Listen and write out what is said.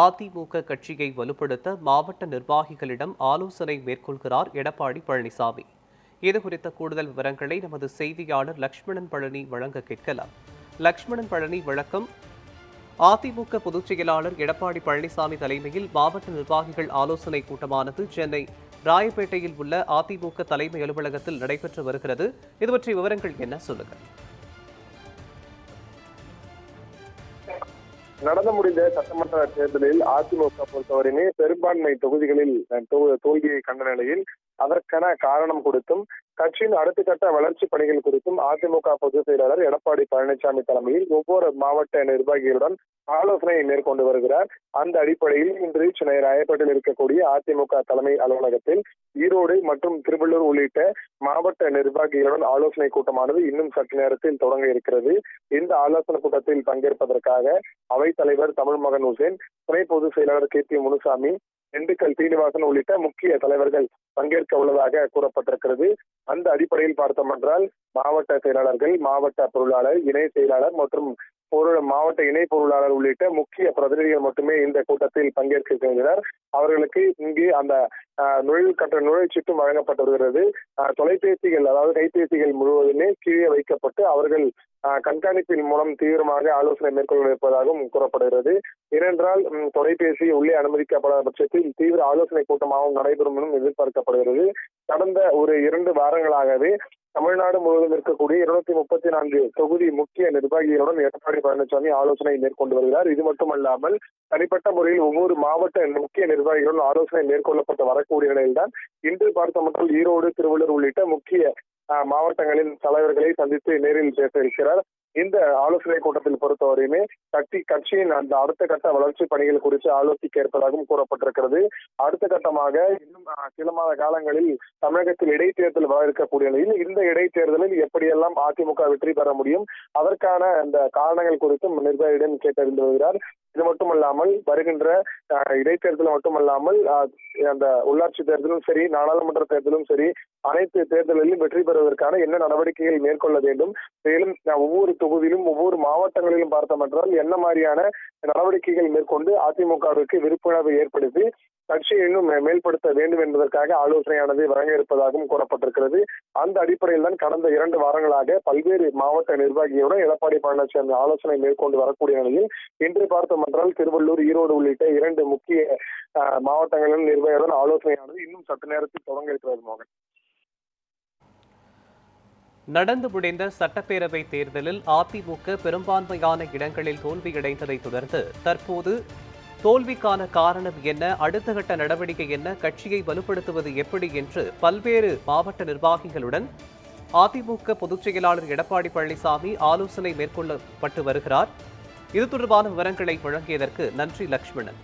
அதிமுக கட்சியை வலுப்படுத்த மாவட்ட நிர்வாகிகளிடம் ஆலோசனை மேற்கொள்கிறார் எடப்பாடி பழனிசாமி. இதுகுறித்த கூடுதல் விவரங்களை நமது செய்தியாளர் லட்சுமணன் பழனி வழங்க கேட்கலாம். லட்சுமணன் பழனி, வழக்கம். அதிமுக பொதுச் செயலாளர் எடப்பாடி பழனிசாமி தலைமையில் மாவட்ட நிர்வாகிகள் ஆலோசனை கூட்டமானது சென்னை ராயப்பேட்டையில் உள்ள அதிமுக தலைமை அலுவலகத்தில் நடைபெற்று வருகிறது. இது பற்றிய விவரங்கள் என்ன, சொல்லுங்கள். நடந்து முடிந்த சட்டமன்ற தேர்தலில் அதிமுக பொறுத்தவரையுமே பெரும்பான்மை தொகுதிகளில் தோல்வியை கண்ட நிலையில் அதற்கான காரணம் குறித்தும் கட்சியின் அடுத்த கட்ட வளர்ச்சி பணிகள் குறித்தும் அதிமுக பொதுச் செயலாளர் எடப்பாடி பழனிசாமி தலைமையில் ஒவ்வொரு மாவட்ட நிர்வாகிகளுடன் ஆலோசனை மேற்கொண்டு வருகிறார். அந்த அடிப்படையில் இன்று சென்னை ராயப்பேட்டையில் இருக்கக்கூடிய அதிமுக தலைமை அலுவலகத்தில் ஈரோடு மற்றும் திருவள்ளூர் உள்ளிட்ட மாவட்ட நிர்வாகிகளுடன் ஆலோசனை கூட்டமானது இன்னும் சற்று நேரத்தில் தொடங்க இருக்கிறது. இந்த ஆலோசனை கூட்டத்தில் பங்கேற்பதற்காக அவைத் தலைவர் தமிழ்மகன் உசேன், துணை பொதுச் செயலாளர் கே.பி. முனுசாமி, திண்டுக்கல் சீனிவாசன் உள்ளிட்ட முக்கிய தலைவர்கள் பங்கேற்க உள்ளதாக கூறப்பட்டிருக்கிறது. அந்த அடிப்படையில் பார்த்தோம் என்றால் மாவட்ட செயலாளர்கள், மாவட்ட பொருளாளர், இணை செயலாளர் மற்றும் மாவட்ட இணை பொருளாளர் உள்ளிட்ட முக்கிய பிரதிநிதிகள் மட்டுமே இந்த கூட்டத்தில் பங்கேற்கின்றனர். அவர்களுக்கு இங்கு அந்த நுழைவுச்சீட்டும் வழங்கப்பட்டு வருகிறது. தொலைபேசிகள், அதாவது கைபேசிகள் முழுவதுமே கீழே வைக்கப்பட்டு அவர்கள் கண்காணிப்பின் மூலம் தீவிரமாக ஆலோசனை மேற்கொள்ள இருப்பதாகவும் கூறப்படுகிறது. ஏனென்றால் தொலைபேசி உள்ளே அனுமதிக்கப்படாத பட்சத்தில் தீவிர ஆலோசனை கூட்டமாகவும் நடைபெறும் என்றும் எதிர்பார்க்கப்படுகிறது. கடந்த ஒரு 2 வாரங்களாகவே தமிழ்நாடு முழுவதும் இருக்கக்கூடிய 234 தொகுதி முக்கிய நிர்வாகிகளுடன் எடப்பாடி பழனிசாமி ஆலோசனை மேற்கொண்டு வருகிறார். இது மட்டுமல்லாமல் தனிப்பட்ட முறையில் ஒவ்வொரு மாவட்ட முக்கிய நிர்வாகிகளுடன் ஆலோசனை மேற்கொள்ளப்பட்டு வரக்கூடிய நிலையில்தான் இன்று பார்த்தமற்ற ஈரோடு, திருவள்ளூர் உள்ளிட்ட முக்கிய மாவட்டங்களின் தலைவர்களை சந்தித்து நேரில் பேச இருக்கிறார். இந்த ஆலோசனை கூட்டத்தில் பொறுத்தவரையுமே கட்சியின் அந்த அடுத்த கட்ட வளர்ச்சி பணிகள் குறித்து ஆலோசிக்க இருப்பதாகவும் கூறப்பட்டிருக்கிறது. அடுத்த கட்டமாக இன்னும் சில மாத காலங்களில் தமிழகத்தில் இடைத்தேர்தல் வர இருக்கக்கூடிய நிலையில் இந்த இடைத்தேர்தலில் எப்படியெல்லாம் அதிமுக வெற்றி பெற முடியும், அதற்கான அந்த காரணங்கள் குறித்தும் நிர்வாகியிடம் கேட்டறிந்து வருகிறார். இது மட்டுமல்லாமல் வருகின்ற இடைத்தேர்தல் மட்டுமல்லாமல் அந்த உள்ளாட்சி தேர்தலும் சரி, நாடாளுமன்ற தேர்தலும் சரி, அனைத்து தேர்தலிலும் வெற்றி பெறுவதற்கான என்ன நடவடிக்கைகள் மேற்கொள்ள வேண்டும், மேலும் ஒவ்வொரு தொகுதியிலும் ஒவ்வொரு மாவட்டங்களிலும் பார்த்தோம் என்றால் என்ன மாதிரியான நடவடிக்கைகள் மேற்கொண்டு அதிமுகவிற்கு விழிப்புணர்வை ஏற்படுத்தி கட்சியை இன்னும் மேல்படுத்த வேண்டும் என்பதற்காக ஆலோசனையானது வழங்க இருப்பதாகவும் கூறப்பட்டிருக்கிறது. அந்த அடிப்படையில் தான் கடந்த 2 வாரங்களாக பல்வேறு மாவட்ட நிர்வாகிகளுடன் எடப்பாடி பழனிசாமி ஆலோசனை மேற்கொண்டு வரக்கூடிய நிலையில் இன்று பார்த்தோம் என்றால் திருவள்ளூர், ஈரோடு உள்ளிட்ட 2 முக்கிய மாவட்டங்களின் நிர்வாகிகளுடன் ஆலோசனையானது இன்னும் சற்று நேரத்தில் தொடங்க இருக்கிறது. மோகன், நடந்து முடிந்த சட்டப்பேரவை தேர்தலில் அதிமுக பெரும்பான்மையான இடங்களில் தோல்வியடைந்ததை தொடர்ந்து தற்போது தோல்விக்கான காரணம் என்ன, அடுத்த கட்ட நடவடிக்கை என்ன, கட்சியை வலுப்படுத்துவது எப்படி என்று பல்வேறு மாவட்ட நிர்வாகிகளுடன் அதிமுக பொதுச் செயலாளர் எடப்பாடி பழனிசாமி ஆலோசனை மேற்கொள்ளப்பட்டு வருகிறார். இது தொடர்பான விவரங்களை வழங்கியதற்கு நன்றி லட்சுமணன்.